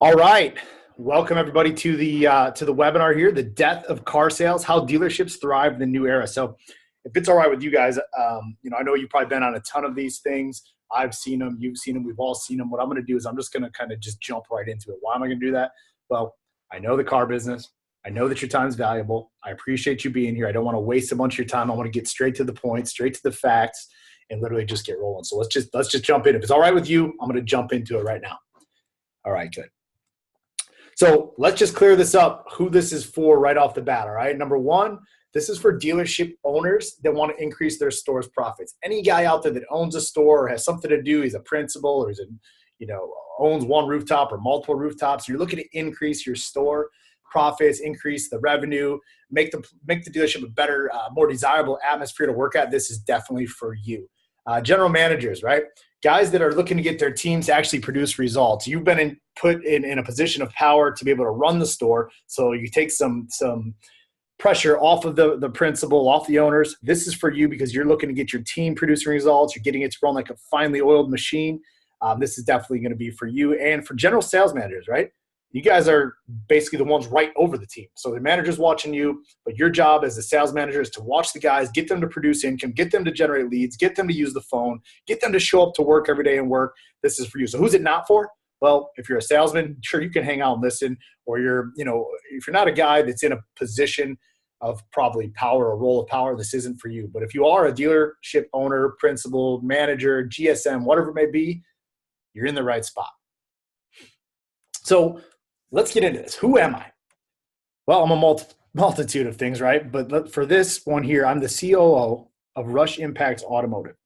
All right. Welcome everybody to the webinar here, The Death of Car Sales, How Dealerships Thrive in the New Era. So if it's all right with you guys, I know you've probably been on a ton of these things. I've seen them, you've seen them, we've all seen them. What I'm going to do is I'm just going to kind of just jump right into it. Why am I going to do that? Well, I know the car business. I know that your time is valuable. I appreciate you being here. I don't want to waste a bunch of your time. I want to get straight to the point, straight to the facts, and literally just get rolling. So let's just jump in. If it's all right with you, I'm going to jump into it right now. All right, good. So let's just clear this up, who this is for right off the bat, all right? Number one, this is for dealership owners that want to increase their store's profits. Any guy out there that owns a store or has something to do, he's a principal or owns one rooftop or multiple rooftops, you're looking to increase your store profits, increase the revenue, make the dealership a better, more desirable atmosphere to work at, this is definitely for you. General managers, right? Guys that are looking to get their teams to actually produce results. You've been put in a position of power to be able to run the store, so you take some pressure off of the principal, off the owners. This is for you because you're looking to get your team producing results. You're getting it to run like a finely oiled machine. This is definitely going to be for you. And for general sales managers, right? You guys are basically the ones right over the team. So the manager's watching you, but your job as a sales manager is to watch the guys, get them to produce income, get them to generate leads, get them to use the phone, get them to show up to work every day and work. This is for you. So who's it not for? Well, if you're a salesman, sure, you can hang out and listen, or if you're not a guy that's in a position of probably power or role of power, this isn't for you. But if you are a dealership owner, principal, manager, GSM, whatever it may be, you're in the right spot. So let's get into this. Who am I? Well, I'm a multitude of things, right? But for this one here, I'm the COO of Rush Impacts Automotive.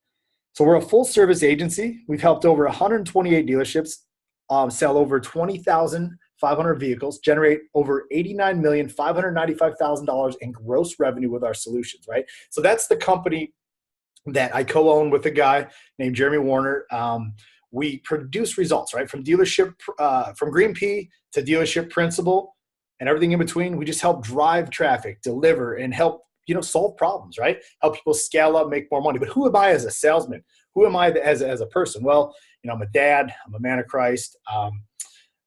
So we're a full-service agency. We've helped over 128 dealerships sell over 20,500 vehicles, generate over $89,595,000 in gross revenue with our solutions, right? So that's the company that I co-own with a guy named Jeremy Warner. We produce results, right? From dealership, from Green P to dealership principal and everything in between. We just help drive traffic, deliver, and help, solve problems, right? Help people scale up, make more money. But who am I as a salesman? Who am I as a person? Well, I'm a dad. I'm a man of Christ.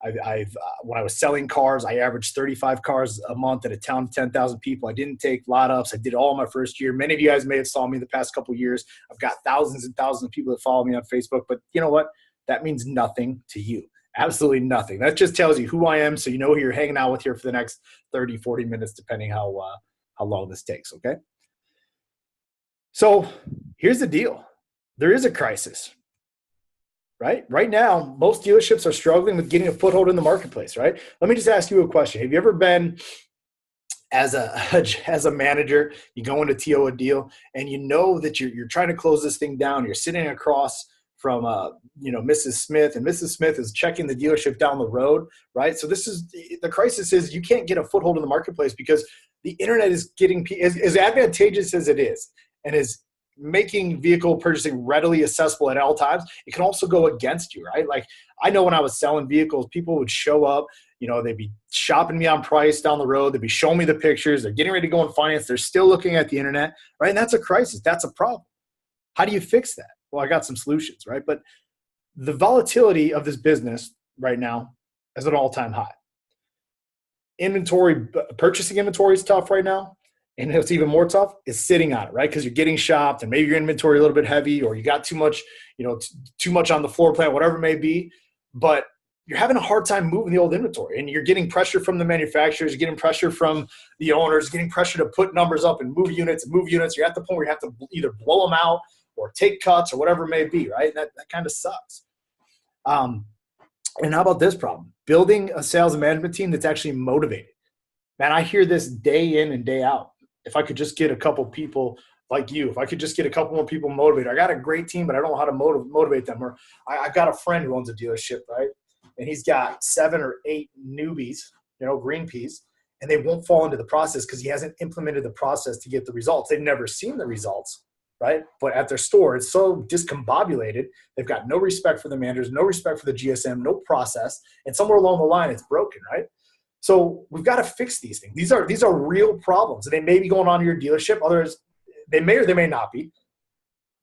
When I was selling cars, I averaged 35 cars a month at a town of 10,000 people. I didn't take lot ups. I did all my first year. Many of you guys may have saw me the past couple of years. I've got thousands and thousands of people that follow me on Facebook. But you know what? That means nothing to you. Absolutely nothing. That just tells you who I am, so you know who you're hanging out with here for the next 30, 40 minutes, depending how long this takes, okay? So here's the deal. There is a crisis. Right? Right now, most dealerships are struggling with getting a foothold in the marketplace, right? Let me just ask you a question. Have you ever been as a manager, you go into TO a deal and you know that you're trying to close this thing down. You're sitting across from Mrs. Smith, and Mrs. Smith is checking the dealership down the road, right? So the crisis is you can't get a foothold in the marketplace because the internet is getting as advantageous as it is and is making vehicle purchasing readily accessible at all times. It can also go against you, right? Like I know when I was selling vehicles, people would show up, they'd be shopping me on price down the road. They'd be showing me the pictures. They're getting ready to go on finance. They're still looking at the internet, right? And that's a crisis. That's a problem. How do you fix that? Well, I got some solutions, right? But the volatility of this business right now is at an all-time high. Purchasing inventory is tough right now. And what's even more tough is sitting on it, right? Because you're getting shopped and maybe your inventory a little bit heavy or you got too much, too much on the floor plan, whatever it may be. But you're having a hard time moving the old inventory and you're getting pressure from the manufacturers, you're getting pressure from the owners, getting pressure to put numbers up and move units. You're at the point where you have to either blow them out or take cuts or whatever it may be, right? That kind of sucks. And how about this problem? Building a sales and management team that's actually motivated. Man, I hear this day in and day out. If I could just get a couple people like you, if I could just get a couple more people motivated. I got a great team, but I don't know how to motivate them. Or I've got a friend who owns a dealership, right? And he's got 7 or 8 newbies, green peas, and they won't fall into the process because he hasn't implemented the process to get the results. They've never seen the results, right? But at their store, it's so discombobulated. They've got no respect for the managers, no respect for the GSM, no process. And somewhere along the line, it's broken, right? So we've got to fix these things. These are real problems. And they may be going on in your dealership. Others, they may or they may not be.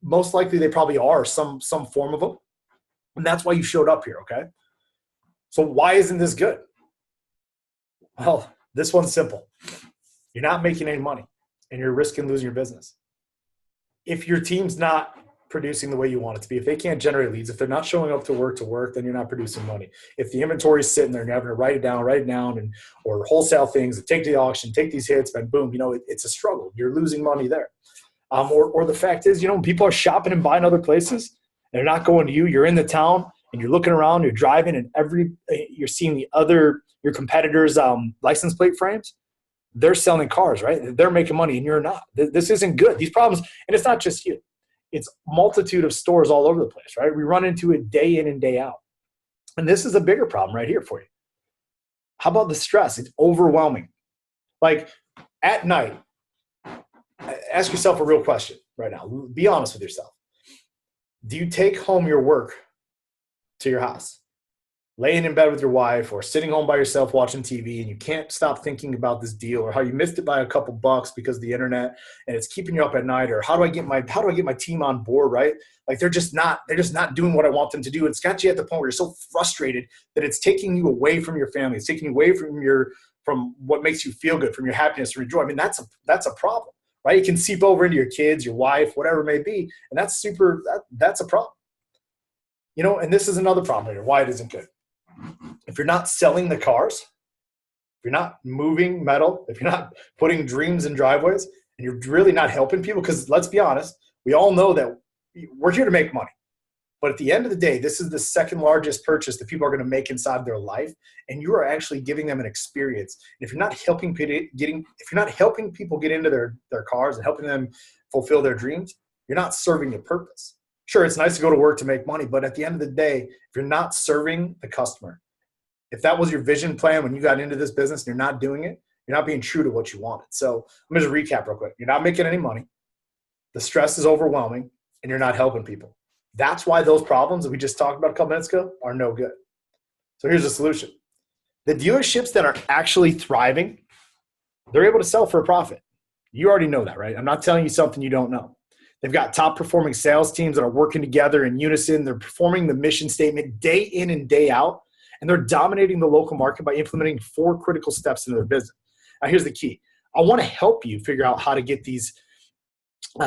Most likely they probably are some form of them. And that's why you showed up here, okay? So why isn't this good? Well, this one's simple. You're not making any money and you're risking losing your business. If your team's not producing the way you want it to be, if they can't generate leads, if they're not showing up to work, then you're not producing money. If the inventory is sitting there and you're having to write it down, and or wholesale things, and take to the auction, take these hits, and boom, it's a struggle. You're losing money there. Or the fact is, people are shopping and buying other places. They're not going to you. You're in the town and you're looking around, you're driving, and you're seeing your competitors' license plate frames. They're selling cars, right? They're making money and you're not. This isn't good. These problems, and it's not just you. It's multitude of stores all over the place, right? We run into it day in and day out. And this is a bigger problem right here for you. How about the stress? It's overwhelming. Like at night, ask yourself a real question right now. Be honest with yourself. Do you take home your work to your house? Laying in bed with your wife or sitting home by yourself watching TV and you can't stop thinking about this deal or how you missed it by a couple bucks because of the internet and it's keeping you up at night, or how do I get my team on board, right? Like they're just not doing what I want them to do. It's got you at the point where you're so frustrated that it's taking you away from your family. It's taking you away from what makes you feel good, from your happiness or your joy. I mean, that's a problem, right? It can seep over into your kids, your wife, whatever it may be. And that's a problem. And this is another problem here, why it isn't good. If you're not selling the cars, if you're not moving metal, if you're not putting dreams in driveways, and you're really not helping people, because let's be honest, we all know that we're here to make money. But at the end of the day, this is the second largest purchase that people are going to make inside their life, and you are actually giving them an experience. And if you're not helping people get into their cars and helping them fulfill their dreams, you're not serving your purpose. Sure, it's nice to go to work to make money, but at the end of the day, if you're not serving the customer, if that was your vision plan when you got into this business and you're not doing it, you're not being true to what you wanted. So let me just recap real quick. You're not making any money. The stress is overwhelming and you're not helping people. That's why those problems that we just talked about a couple minutes ago are no good. So here's the solution. The dealerships that are actually thriving, they're able to sell for a profit. You already know that, right? I'm not telling you something you don't know. They've got top performing sales teams that are working together in unison. They're performing the mission statement day in and day out, and they're dominating the local market by implementing 4 critical steps into their business. Now, here's the key. I want to help you figure out how to get these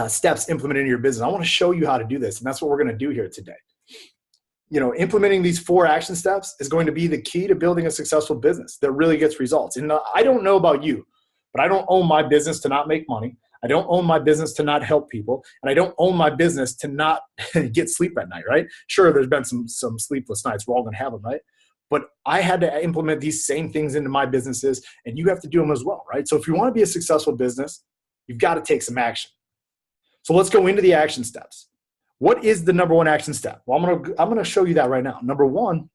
steps implemented in your business. I want to show you how to do this, and that's what we're going to do here today. Implementing these 4 action steps is going to be the key to building a successful business that really gets results. And I don't know about you, but I don't own my business to not make money. I don't own my business to not help people, and I don't own my business to not get sleep at night, right? Sure, there's been some sleepless nights. We're all going to have them, right? But I had to implement these same things into my businesses, and you have to do them as well, right? So if you want to be a successful business, you've got to take some action. So let's go into the action steps. What is the number 1 action step? Well, I'm going to show you that right now. Number 1,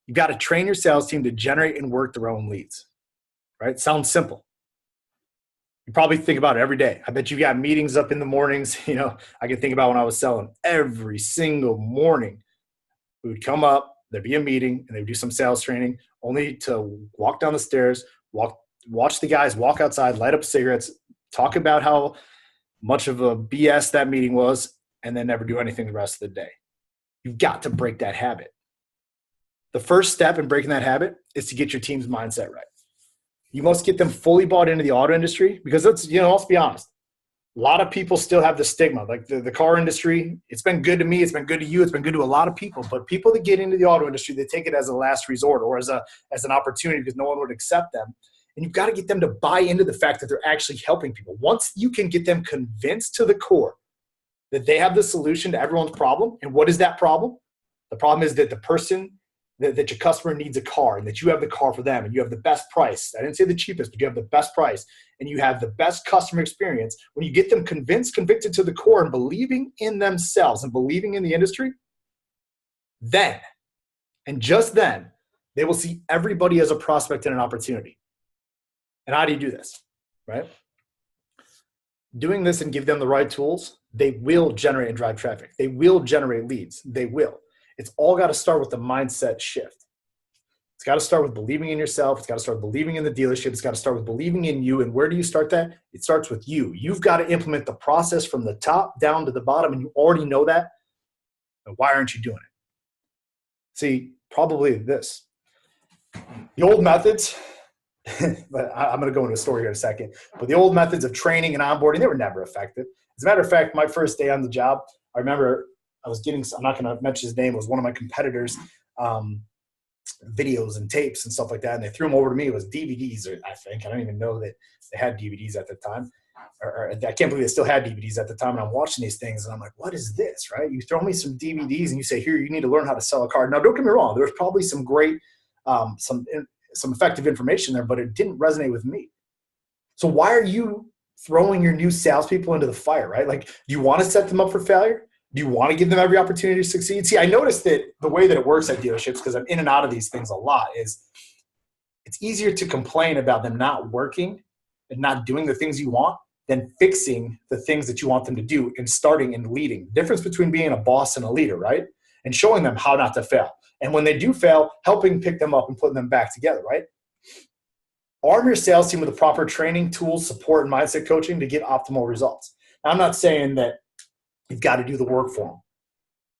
you've got to train your sales team to generate and work their own leads, right? Sounds simple. You probably think about it every day. I bet you got meetings up in the mornings. I can think about when I was selling every single morning. We would come up, there'd be a meeting, and they would do some sales training, only to walk down the stairs, watch the guys walk outside, light up cigarettes, talk about how much of a BS that meeting was, and then never do anything the rest of the day. You've got to break that habit. The first step in breaking that habit is to get your team's mindset right. You must get them fully bought into the auto industry, because let's be honest. A lot of people still have the stigma. Like the car industry, it's been good to me, it's been good to you, it's been good to a lot of people. But people that get into the auto industry, they take it as a last resort or as an opportunity because no one would accept them. And you've got to get them to buy into the fact that they're actually helping people. Once you can get them convinced to the core that they have the solution to everyone's problem, and what is that problem? The problem is that the person that your customer needs a car, and that you have the car for them, and you have the best price. I didn't say the cheapest, but you have the best price, and you have the best customer experience. When you get them convicted to the core and believing in themselves and believing in the industry, then, and just then, they will see everybody as a prospect and an opportunity. And how do you do this, right? Doing this and give them the right tools, they will generate and drive traffic. They will generate leads. They will. It's all got to start with the mindset shift. It's got to start with believing in yourself. It's got to start believing in the dealership. It's got to start with believing in you. And where do you start that? It starts with you. You've got to implement the process from the top down to the bottom, and you already know that. And why aren't you doing it? See, Probably this. The old methods, but I'm going to go into a story here in a second, but the old methods of training and onboarding, they were never effective. As a matter of fact, my first day on the job, I remember I was getting, I'm not going to mention his name, it was one of my competitors, videos and tapes and stuff like that, and they threw them over to me. It was DVDs, I think. I don't even know that they had DVDs at the time. Or I can't believe they still had DVDs at the time. And I'm watching these things, and I'm like, what is this, right? You throw me some DVDs, and you say, here, you need to learn how to sell a car. Now, don't get me wrong. There's probably some great, some effective information there, but it didn't resonate with me. So why are you throwing your new salespeople into the fire, right? Like, do you want to set them up for failure? Do you want to give them every opportunity to succeed? See, I noticed that the way that it works at dealerships, because I'm in and out of these things a lot, is it's easier to complain about them not working and not doing the things you want than fixing the things that you want them to do and starting and leading. The difference between being a boss and a leader, right? And showing them how not to fail. And when they do fail, helping pick them up and putting them back together, right? Arm your sales team with the proper training, tools, support, and mindset coaching to get optimal results. Now, I'm not saying that you've got to do the work for them,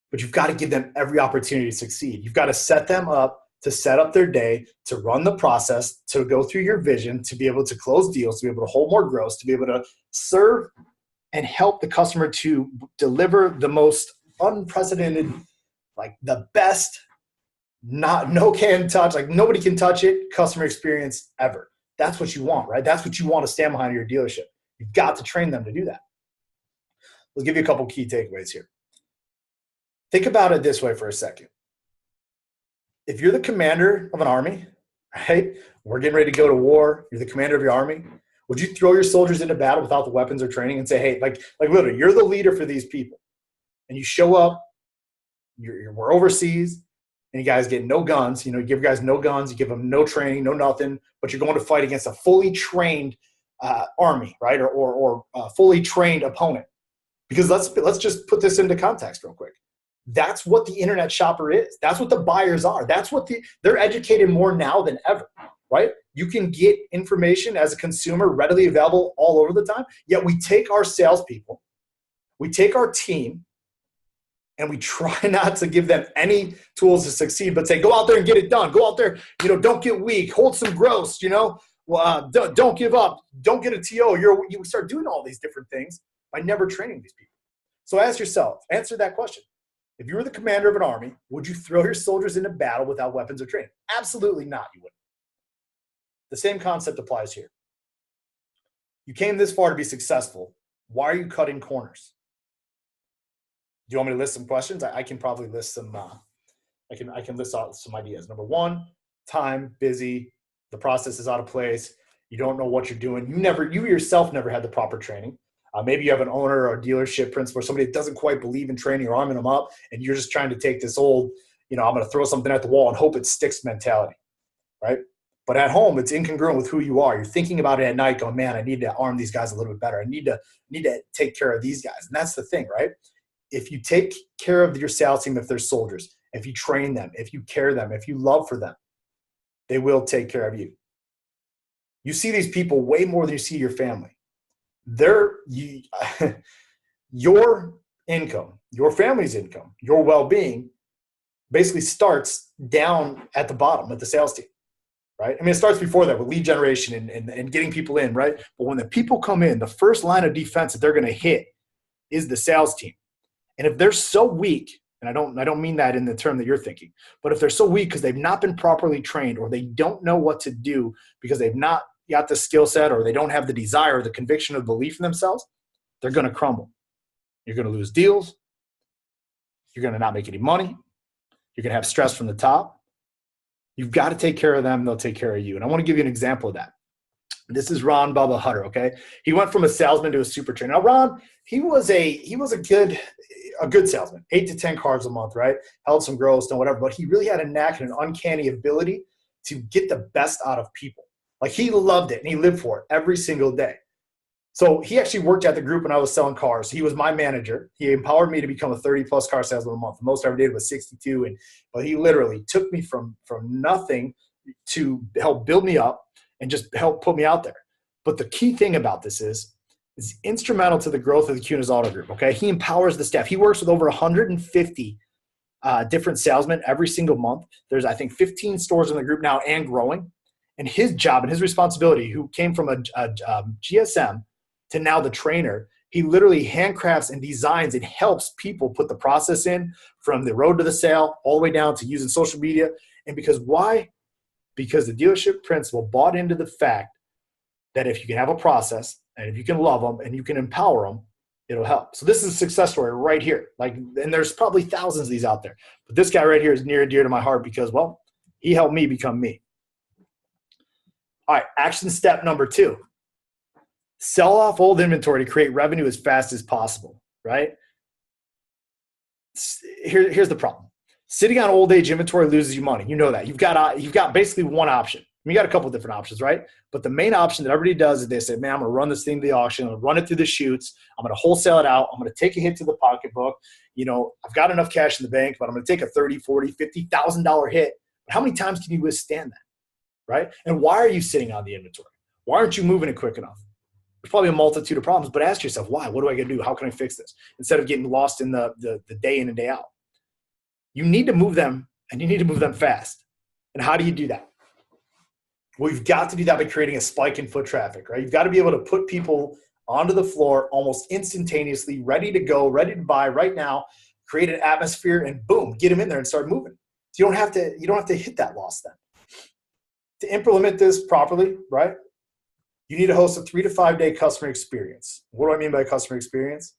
but you've got to give them every opportunity to succeed. You've got to set them up to set up their day, to run the process, to go through your vision, to be able to close deals, to be able to hold more gross, to be able to serve and help the customer to deliver the most unprecedented, like the best, no can touch, like nobody can touch it, customer experience ever. That's what you want, right? That's what you want to stand behind your dealership. You've got to train them to do that. We'll give you a couple key takeaways here. Think about it this way for a second. If you're the commander of an army, right? We're getting ready to go to war. You're the commander of your army. Would you throw your soldiers into battle without the weapons or training and say, hey, like literally, you're the leader for these people. And you show up, we're overseas, and you guys get no guns. You give guys no guns. You give them no training, no nothing, but you're going to fight against a fully trained army, right? Or a fully trained opponent. Because let's just put this into context real quick. That's what the internet shopper is. That's what the buyers are. That's what they're educated more now than ever, right? You can get information as a consumer readily available all over the time. Yet we take our salespeople, we take our team, and we try not to give them any tools to succeed, but say, go out there and get it done. Go out there, don't get weak, hold some gross, don't give up, don't get a TO. You start doing all these different things by never training these people. So ask yourself, answer that question. If you were the commander of an army, would you throw your soldiers into battle without weapons or training? Absolutely not, you wouldn't. The same concept applies here. You came this far to be successful. Why are you cutting corners? Do you want me to list some questions? I can probably list some, I can list out some ideas. Number one, time, busy, the process is out of place. You don't know what you're doing. You yourself never had the proper training. Maybe you have an owner or a dealership principal or somebody that doesn't quite believe in training or arming them up, and you're just trying to take this old, I'm going to throw something at the wall and hope it sticks mentality, right? But at home, it's incongruent with who you are. You're thinking about it at night going, man, I need to arm these guys a little bit better. I need to take care of these guys. And that's the thing, right? If you take care of your sales team, if they're soldiers, if you train them, if you care them, if you love for them, they will take care of you. You see these people way more than you see your family. Your income, your family's income, your well-being basically starts down at the bottom at the sales team, right? I mean, it starts before that with lead generation and getting people in, right? But when the people come in, the first line of defense that they're going to hit is the sales team. And if they're so weak, and I don't mean that in the term that you're thinking, but if they're so weak because they've not been properly trained or they don't know what to do because they've not got the skill set or they don't have the desire or the conviction or belief in themselves, they're going to crumble. You're going to lose deals. You're going to not make any money. You're going to have stress from the top. You've got to take care of them. They'll take care of you. And I want to give you an example of that. This is Ron Bubba Hutter, okay? He went from a salesman to a super trainer. Now, Ron, he was a good salesman, 8 to 10 cars a month, right? Held some gross and whatever, but he really had a knack and an uncanny ability to get the best out of people. Like, he loved it and he lived for it every single day. So he actually worked at the group when I was selling cars. He was my manager. He empowered me to become a 30-plus car salesman a month. The most I ever did was 62. But he literally took me from nothing to help build me up and just help put me out there. But the key thing about this is instrumental to the growth of the Cunas Auto Group, okay? He empowers the staff. He works with over 150 different salesmen every single month. There's, I think, 15 stores in the group now and growing. And his job and his responsibility, who came from a GSM to now the trainer, he literally handcrafts and designs and helps people put the process in from the road to the sale all the way down to using social media. And because why? Because the dealership principal bought into the fact that if you can have a process and if you can love them and you can empower them, it'll help. So this is a success story right here. Like, and there's probably thousands of these out there, but this guy right here is near and dear to my heart because, well, he helped me become me. All right, action step number 2. Sell off old inventory to create revenue as fast as possible, right? Here's the problem. Sitting on old age inventory loses you money. You know that. You've got basically one option. You got a couple of different options, right? But the main option that everybody does is they say, man, I'm going to run this thing to the auction. I'm going to run it through the chutes. I'm going to wholesale it out. I'm going to take a hit to the pocketbook. You know, I've got enough cash in the bank, but I'm going to take a $30,000, $40,000, $50,000 hit. But how many times can you withstand that, right? And why are you sitting on the inventory? Why aren't you moving it quick enough? There's probably a multitude of problems, but ask yourself, why? What do I got to do? How can I fix this? Instead of getting lost in the day in and day out. You need to move them, and you need to move them fast. And how do you do that? Well, you've got to do that by creating a spike in foot traffic, right? You've got to be able to put people onto the floor almost instantaneously, ready to go, ready to buy right now, create an atmosphere, and boom, get them in there and start moving. So you don't have to hit that loss then. To implement this properly, right? You need to host a 3 to 5 day customer experience. What do I mean by customer experience?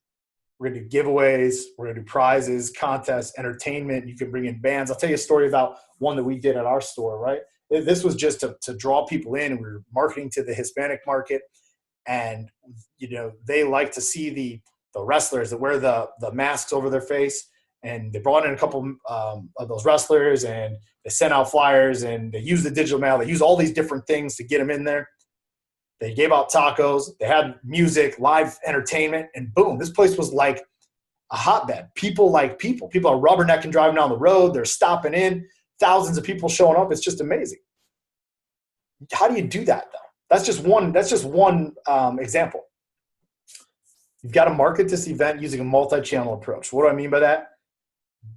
We're going to do giveaways. We're going to do prizes, contests, entertainment. You can bring in bands. I'll tell you a story about one that we did at our store, right? This was just to draw people in. We were marketing to the Hispanic market. And, you know, they like to see the wrestlers that wear the masks over their face. And they brought in a couple of those wrestlers, and they sent out flyers, and they used the digital mail. They used all these different things to get them in there. They gave out tacos. They had music, live entertainment, and boom, this place was like a hotbed. People like people. People are rubbernecking driving down the road. They're stopping in. Thousands of people showing up. It's just amazing. How do you do that, though? That's just one example. You've got to market this event using a multi-channel approach. What do I mean by that?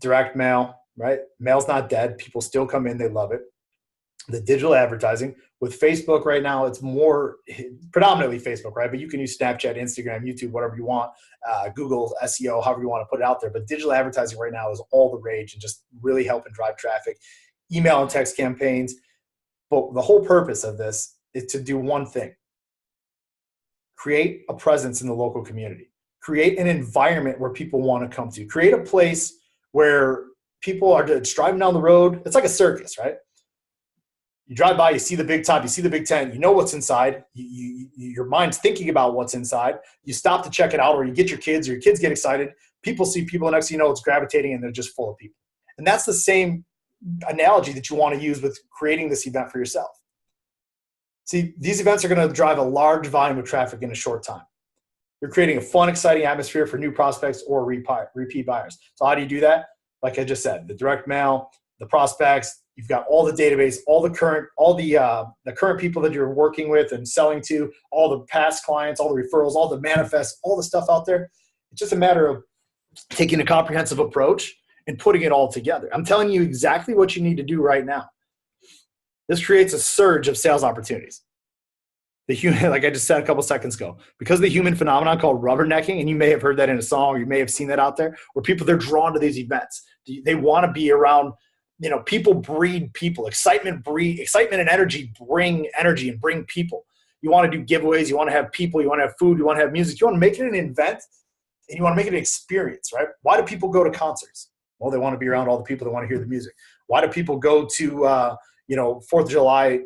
Direct mail, right? Mail's not dead. People still come in. They love it. The digital advertising. With Facebook right now, it's more predominantly Facebook, right? But you can use Snapchat, Instagram, YouTube, whatever you want, Google, SEO, however you want to put it out there. But digital advertising right now is all the rage and just really helping drive traffic. Email and text campaigns. But the whole purpose of this is to do one thing. Create a presence in the local community. Create an environment where people want to come to. Create a place where people are just driving down the road. It's like a circus, right? You drive by, you see the big top, you see the big tent, you know what's inside. Your mind's thinking about what's inside. You stop to check it out, or you get your kids, or your kids get excited. People see people, and next thing you know, it's gravitating, and they're just full of people. And that's the same analogy that you want to use with creating this event for yourself. See, these events are going to drive a large volume of traffic in a short time. You're creating a fun, exciting atmosphere for new prospects or repeat buyers. So how do you do that? Like I just said, the direct mail, the prospects. You've got all the database, all the current people that you're working with and selling to, all the past clients, all the referrals, all the manifests, all the stuff out there. It's just a matter of taking a comprehensive approach and putting it all together. I'm telling you exactly what you need to do right now. This creates a surge of sales opportunities. The human, like I just said a couple seconds ago, because of the human phenomenon called rubbernecking, and you may have heard that in a song, or you may have seen that out there, where people, they're drawn to these events. They want to be around. You know, people breed people. Excitement and energy bring energy and bring people. You want to do giveaways. You want to have people. You want to have food. You want to have music. You want to make it an event, and you want to make it an experience, right? Why do people go to concerts? Well, they want to be around all the people that want to hear the music. Why do people go to 4th of July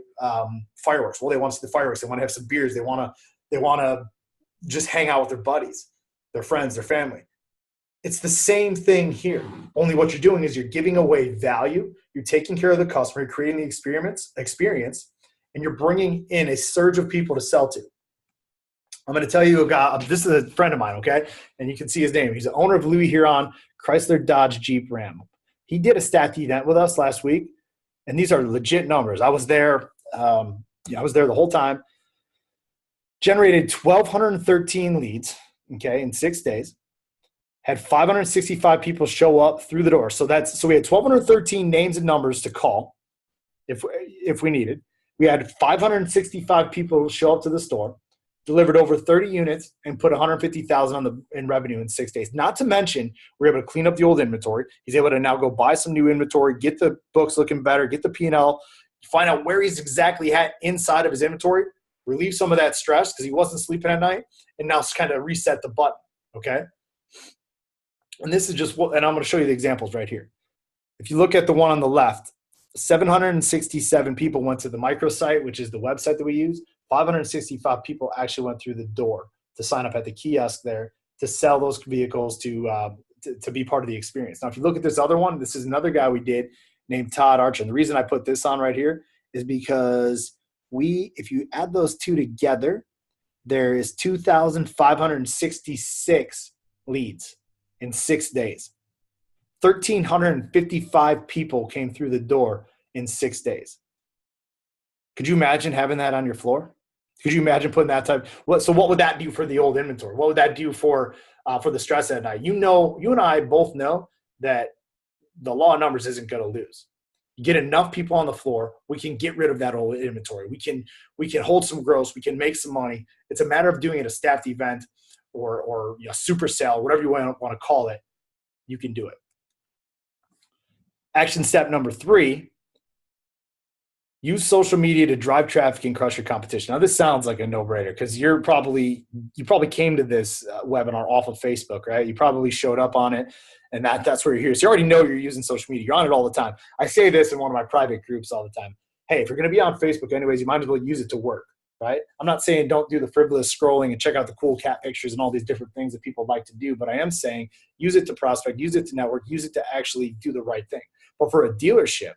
fireworks? Well, they want to see the fireworks. They want to have some beers. They want to just hang out with their buddies, their friends, their family. It's the same thing here. Only what you're doing is you're giving away value. You're taking care of the customer, you're creating the experience, and you're bringing in a surge of people to sell to. I'm going to tell you a guy. This is a friend of mine, okay? And you can see his name. He's the owner of Louis Huron, Chrysler, Dodge, Jeep, Ram. He did a stat event with us last week, and these are legit numbers. I was there. I was there the whole time. Generated 1,213 leads, okay, in 6 days. had 565 people show up through the door. So we had 1,213 names and numbers to call if we needed. We had 565 people show up to the store, delivered over 30 units, and put 150,000 in revenue in 6 days. Not to mention, we were able to clean up the old inventory. He's able to now go buy some new inventory, get the books looking better, get the P&L, find out where he's exactly at inside of his inventory, relieve some of that stress because he wasn't sleeping at night, and now kind of reset the button, okay? And this is just what, and I'm going to show you the examples right here. If you look at the one on the left, 767 people went to the microsite, which is the website that we use. 565 people actually went through the door to sign up at the kiosk there to sell those vehicles to be part of the experience. Now, if you look at this other one, this is another guy we did named Todd Archer. And the reason I put this on right here is because if you add those two together, there is 2,566 leads in 6 days. 1,355 people came through the door in 6 days. Could you imagine having that on your floor? Could you imagine putting that type? So what would that do for the old inventory? What would that do for the stress at night? You and I both know that the law of numbers isn't going to lose. You get enough people on the floor, we can get rid of that old inventory. We can hold some gross. We can make some money. It's a matter of doing it a staffed event or super sale, whatever you want to call it. You can do it. Action step number 3, use social media to drive traffic and crush your competition. Now, this sounds like a no-brainer because you probably came to this webinar off of Facebook, right? You probably showed up on it, and that's where you're here. So you already know you're using social media. You're on it all the time. I say this in one of my private groups all the time. Hey, if you're going to be on Facebook anyways, you might as well use it to work, right? I'm not saying don't do the frivolous scrolling and check out the cool cat pictures and all these different things that people like to do, but I am saying use it to prospect, use it to network, use it to actually do the right thing. But for a dealership,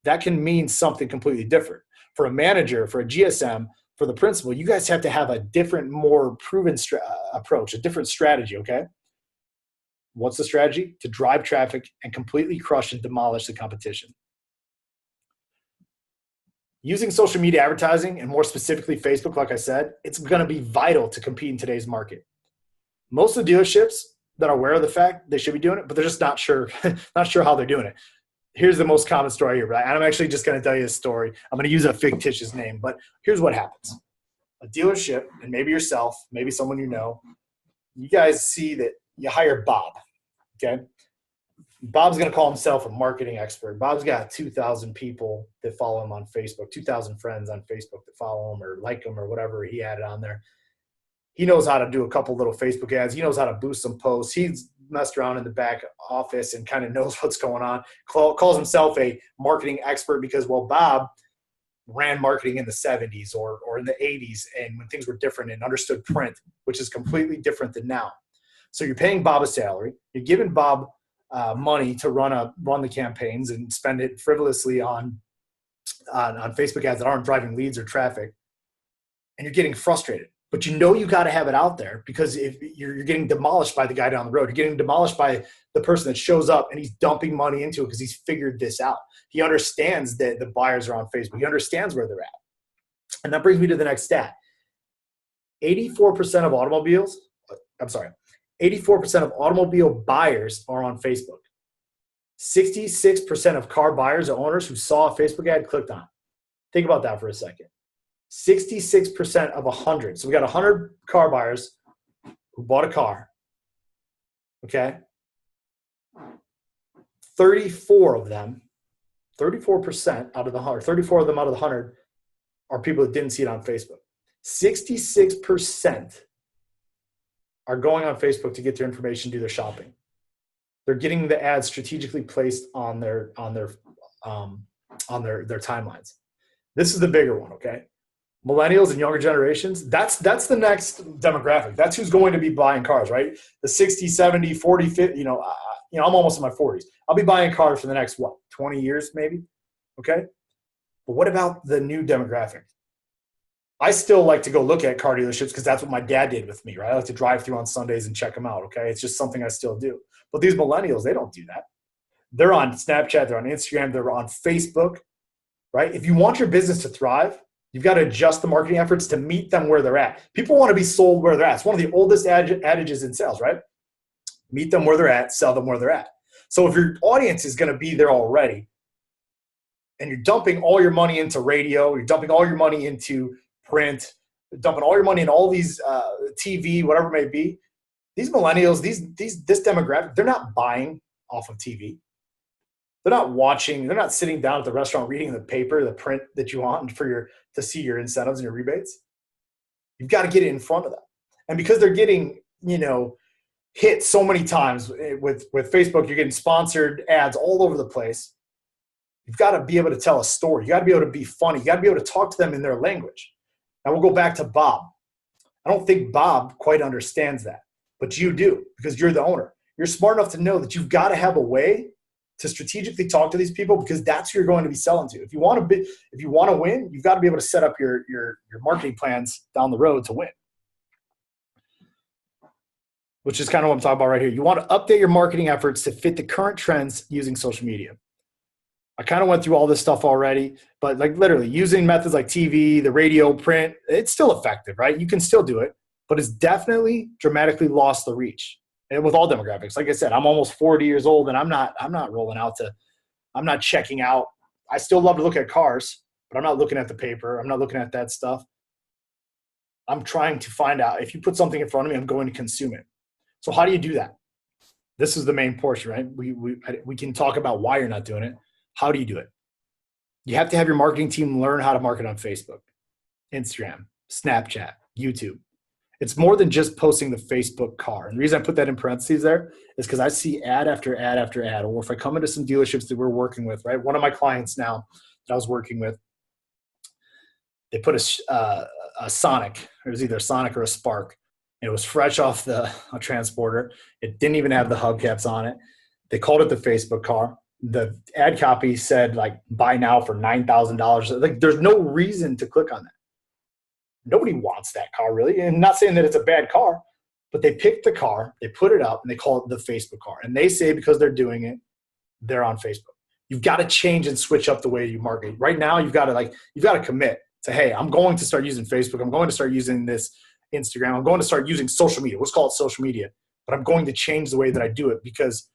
that can mean something completely different. For a manager, for a GSM, for the principal, you guys have to have a different, more proven approach, a different strategy, okay? What's the strategy? To drive traffic and completely crush and demolish the competition. Using social media advertising, and more specifically Facebook, like I said, it's going to be vital to compete in today's market. Most of the dealerships that are aware of the fact they should be doing it, but they're just not sure how they're doing it. Here's the most common story here, right? And I'm actually just going to tell you a story. I'm going to use a fictitious name, but here's what happens. A dealership, and maybe yourself, maybe someone you know, you guys see that you hire Bob, okay? Bob's going to call himself a marketing expert. Bob's got 2,000 people that follow him on Facebook, 2,000 friends on Facebook that follow him or like him or whatever he added on there. He knows how to do a couple little Facebook ads. He knows how to boost some posts. He's messed around in the back office and kind of knows what's going on. Calls himself a marketing expert because, well, Bob ran marketing in the 70s or in the 80s and when things were different and understood print, which is completely different than now. So you're paying Bob a salary. You're giving Bob money to run the campaigns and spend it frivolously on Facebook ads that aren't driving leads or traffic, and you're getting frustrated. But you know you got to have it out there because if you're getting demolished by the guy down the road, you're getting demolished by the person that shows up and he's dumping money into it because he's figured this out. He understands that the buyers are on Facebook. He understands where they're at. And that brings me to the next stat. 84% of automobile buyers are on Facebook. 66% of car buyers or owners who saw a Facebook ad clicked on it. Think about that for a second. 66% of 100. So we got 100 car buyers who bought a car. Okay. 34 of them, 34% out of the 100, 34 of them out of the 100 are people that didn't see it on Facebook. 66% are going on Facebook to get their information, do their shopping. They're getting the ads strategically placed on their timelines. This is the bigger one, okay? Millennials and younger generations, that's the next demographic. That's who's going to be buying cars, right? The 60, 70, 40, 50, I'm almost in my 40s. I'll be buying cars for the next, 20 years maybe, okay? But what about the new demographic? I still like to go look at car dealerships because that's what my dad did with me, right? I like to drive through on Sundays and check them out, okay? It's just something I still do. But these millennials, they don't do that. They're on Snapchat, they're on Instagram, they're on Facebook, right? If you want your business to thrive, you've got to adjust the marketing efforts to meet them where they're at. People want to be sold where they're at. It's one of the oldest adages in sales, right? Meet them where they're at, sell them where they're at. So if your audience is going to be there already and you're dumping all your money into radio, you're dumping all your money into print, dumping all your money in all these TV, whatever it may be, these millennials, this demographic, they're not buying off of TV. They're not watching, they're not sitting down at the restaurant reading the paper, the print that you want to see your incentives and your rebates. You've got to get it in front of them. And because they're getting, hit so many times with Facebook, you're getting sponsored ads all over the place. You've got to be able to tell a story. You got to be able to be funny. You got to be able to talk to them in their language. Now we'll go back to Bob. I don't think Bob quite understands that, but you do, because you're the owner. You're smart enough to know that you've got to have a way to strategically talk to these people, because that's who you're going to be selling to. If you want to win, you've got to be able to set up your marketing plans down the road to win. Which is kind of what I'm talking about right here. You want to update your marketing efforts to fit the current trends using social media. I kind of went through all this stuff already, but like literally using methods like TV, the radio, print, it's still effective, right? You can still do it, but it's definitely dramatically lost the reach. And with all demographics, like I said, I'm almost 40 years old and I'm not rolling out I'm not checking out. I still love to look at cars, but I'm not looking at the paper. I'm not looking at that stuff. I'm trying to find out, if you put something in front of me, I'm going to consume it. So how do you do that? This is the main portion, right? We can talk about why you're not doing it. How do you do it? You have to have your marketing team learn how to market on Facebook, Instagram, Snapchat, YouTube. It's more than just posting the Facebook car. And the reason I put that in parentheses there is because I see ad after ad after ad. Or if I come into some dealerships that we're working with, right? One of my clients now that I was working with, they put a Sonic. It was either a Sonic or a Spark. It was fresh off the transporter. It didn't even have the hubcaps on it. They called it the Facebook car. The ad copy said like buy now for $9,000. Like there's no reason to click on that. Nobody wants that car really. And I'm not saying that it's a bad car, but they picked the car, they put it up and they call it the Facebook car. And they say because they're doing it, they're on Facebook. You've got to change and switch up the way you market. Right now, you've got to commit to, hey, I'm going to start using Facebook. I'm going to start using this Instagram. I'm going to start using social media. Let's call it social media. But I'm going to change the way that I do it because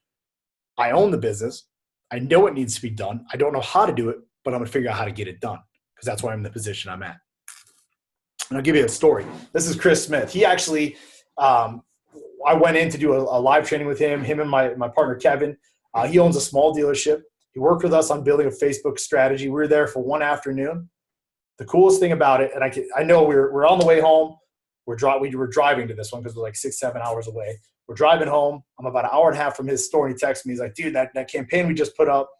I own the business. I know it needs to be done. I don't know how to do it, but I'm going to figure out how to get it done because that's why I'm in the position I'm at. And I'll give you a story. This is Chris Smith. He actually, I went in to do a live training with him and my partner, Kevin. He owns a small dealership. He worked with us on building a Facebook strategy. We were there for one afternoon. The coolest thing about it, and I know we're on the way home. We were driving to this one because we're like 6-7 hours away. We're driving home. I'm about an hour and a half from his store. And he texts me. He's like, dude, that campaign we just put up,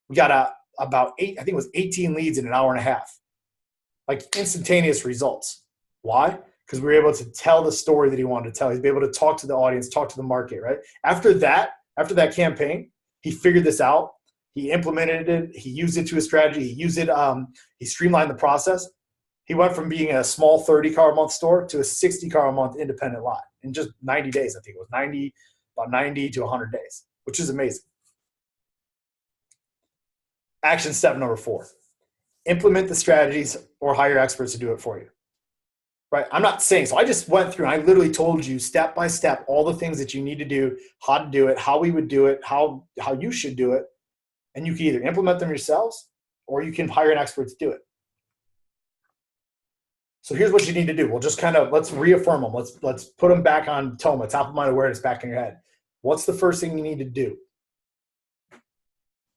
we got about 18 leads in an hour and a half. Like instantaneous results. Why? Because we were able to tell the story that he wanted to tell. He's able to talk to the audience, talk to the market, right? After that campaign, he figured this out. He implemented it. He used it to his strategy. He used it. He streamlined the process. He went from being a small 30 car a month store to a 60 car a month independent lot in just 90 days. I think it was about 90 to 100 days, which is amazing. Action step number 4, implement the strategies or hire experts to do it for you. Right? I'm not saying, so I just went through and I literally told you step by step all the things that you need to do, how to do it, how we would do it, how you should do it. And you can either implement them yourselves or you can hire an expert to do it. So here's what you need to do. We'll just let's reaffirm them. Let's put them back on TOMA, top of mind awareness, back in your head. What's the first thing you need to do?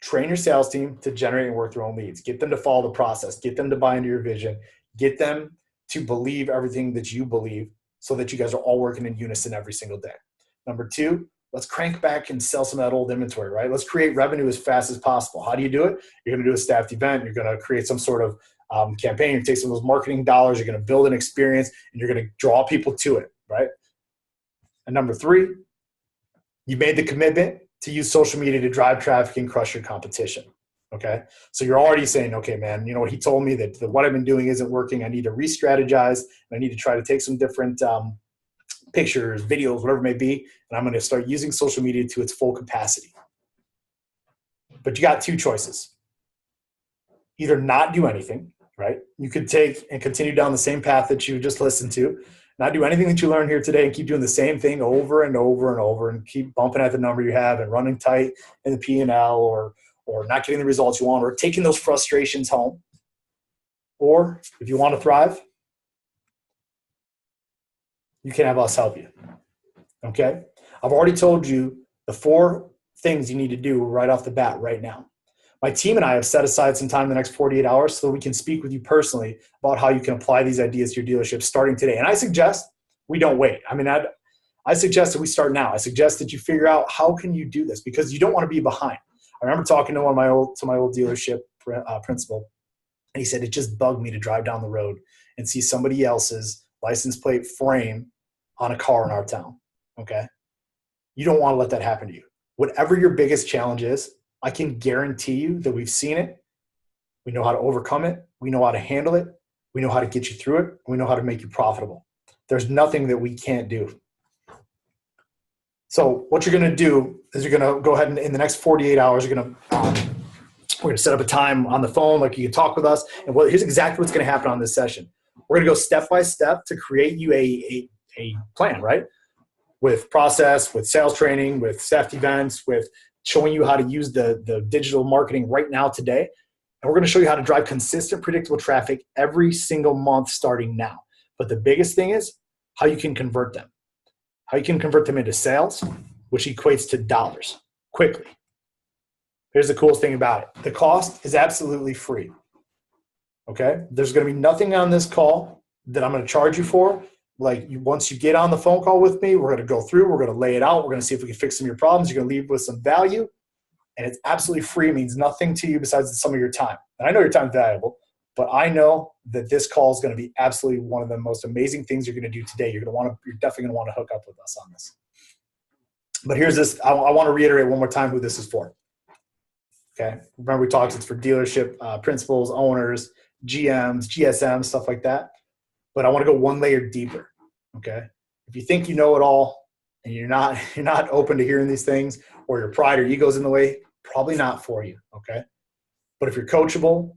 Train your sales team to generate and work their own leads. Get them to follow the process. Get them to buy into your vision. Get them to believe everything that you believe so that you guys are all working in unison every single day. Number 2, let's crank back and sell some of that old inventory, right? Let's create revenue as fast as possible. How do you do it? You're going to do a staffed event. You're going to create some sort of campaign. You're going to take some of those marketing dollars. You're going to build an experience and you're going to draw people to it, right? And number 3, you made the commitment to use social media to drive traffic and crush your competition. Okay. So you're already saying, okay, man, you know what, he told me that what I've been doing isn't working. I need to re-strategize. And I need to try to take some different pictures, videos, whatever it may be. And I'm going to start using social media to its full capacity. But you got 2 choices. Either not do anything, right? You could take and continue down the same path that you just listened to not do anything that you learned here today and keep doing the same thing over and over and over and keep bumping at the number you have and running tight in the P&L or not getting the results you want or taking those frustrations home. Or if you want to thrive, you can have us help you. Okay? I've already told you the 4 things you need to do right off the bat right now. My team and I have set aside some time in the next 48 hours so that we can speak with you personally about how you can apply these ideas to your dealership starting today. And I suggest we don't wait. I mean, I suggest that we start now. I suggest that you figure out how can you do this because you don't want to be behind. I remember talking to my old dealership principal, and he said it just bugged me to drive down the road and see somebody else's license plate frame on a car in our town. Okay, you don't want to let that happen to you. Whatever your biggest challenge is, I can guarantee you that we've seen it. We know how to overcome it. We know how to handle it. We know how to get you through it. We know how to make you profitable. There's nothing that we can't do. So what you're going to do is you're going to go ahead and in the next 48 hours, we're going to set up a time on the phone like you can talk with us. And here's exactly what's going to happen on this session. We're going to go step by step to create you a plan, right? With process, with sales training, with staff events, with showing you how to use the digital marketing right now today. And we're going to show you how to drive consistent, predictable traffic every single month starting now. But the biggest thing is how you can convert them. How you can convert them into sales, which equates to dollars quickly. Here's the coolest thing about it. The cost is absolutely free. Okay? There's going to be nothing on this call that I'm going to charge you for. Once you get on the phone call with me, we're going to go through, we're going to lay it out, we're going to see if we can fix some of your problems. You're going to leave with some value, and it's absolutely free. It means nothing to you besides some of your time. And I know your time's valuable, but I know that this call is going to be absolutely one of the most amazing things you're going to do today. You're definitely going to want to hook up with us on this. But here's this. I want to reiterate one more time who this is for. Okay. Remember we talked, it's for dealership principals, owners, GMs, GSMs, stuff like that. But I want to go one layer deeper. Okay. If you think you know it all and you're not open to hearing these things, or your pride or ego's in the way, probably not for you. Okay. But if you're coachable,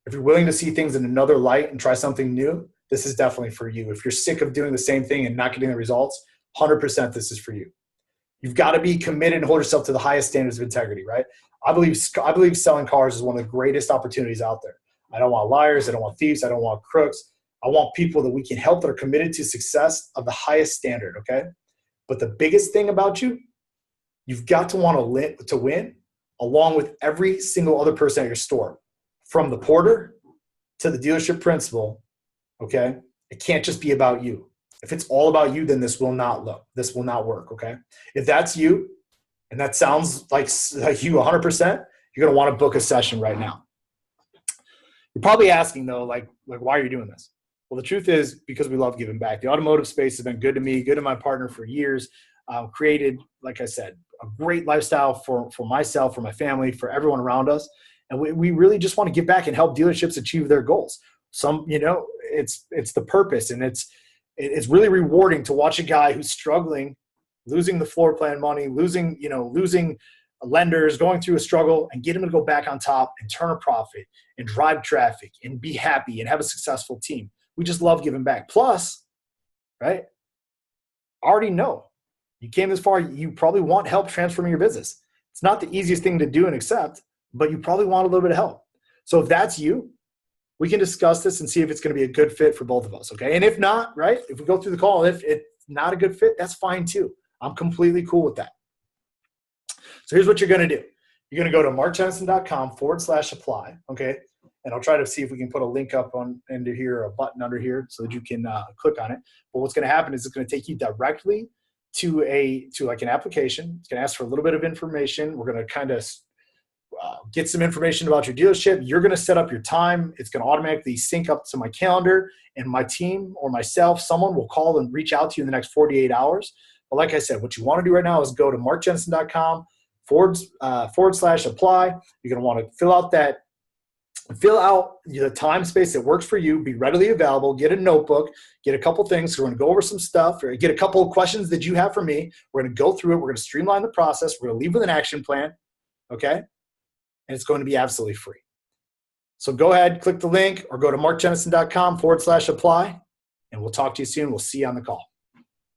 if you're willing to see things in another light and try something new, this is definitely for you. If you're sick of doing the same thing and not getting the results, 100% this is for you. You've got to be committed and hold yourself to the highest standards of integrity, right? I believe selling cars is one of the greatest opportunities out there. I don't want liars. I don't want thieves. I don't want crooks. I want people that we can help that are committed to success of the highest standard, okay? But the biggest thing about you've got to want to win along with every single other person at your store, from the porter to the dealership principal, okay? It can't just be about you. If it's all about you, then this will not work, okay? If that's you, and that sounds like you 100%, you're going to want to book a session right now. You're probably asking, though, like why are you doing this? Well, the truth is because we love giving back. The automotive space has been good to me, good to my partner for years. Created, like I said, a great lifestyle for myself, for my family, for everyone around us. And we really just want to give back and help dealerships achieve their goals. It's the purpose, and it's really rewarding to watch a guy who's struggling, losing the floor plan money, losing lenders, going through a struggle, and get him to go back on top and turn a profit and drive traffic and be happy and have a successful team. We just love giving back. Plus, right, I already know you came this far, you probably want help transforming your business. It's not the easiest thing to do and accept, but you probably want a little bit of help. So if that's you, we can discuss this and see if it's going to be a good fit for both of us, okay? And if not, right, if we go through the call, if it's not a good fit, that's fine too. I'm completely cool with that. So here's what you're going to do. You're going to go to markjennison.com/apply, okay? And I'll try to see if we can put a link up into here, a button under here, so that you can click on it. But what's going to happen is it's going to take you directly to an application. It's going to ask for a little bit of information. We're going to kind of get some information about your dealership. You're going to set up your time. It's going to automatically sync up to my calendar, and my team or myself, someone will call and reach out to you in the next 48 hours. But like I said, what you want to do right now is go to markjennison.com/apply. You're going to want to fill out the time space that works for you, be readily available, get a notebook, get a couple things. We're going to go over some stuff, or get a couple of questions that you have for me. We're going to go through it. We're going to streamline the process. We're going to leave with an action plan, okay? And it's going to be absolutely free. So go ahead, click the link, or go to markjennison.com/apply, and we'll talk to you soon. We'll see you on the call.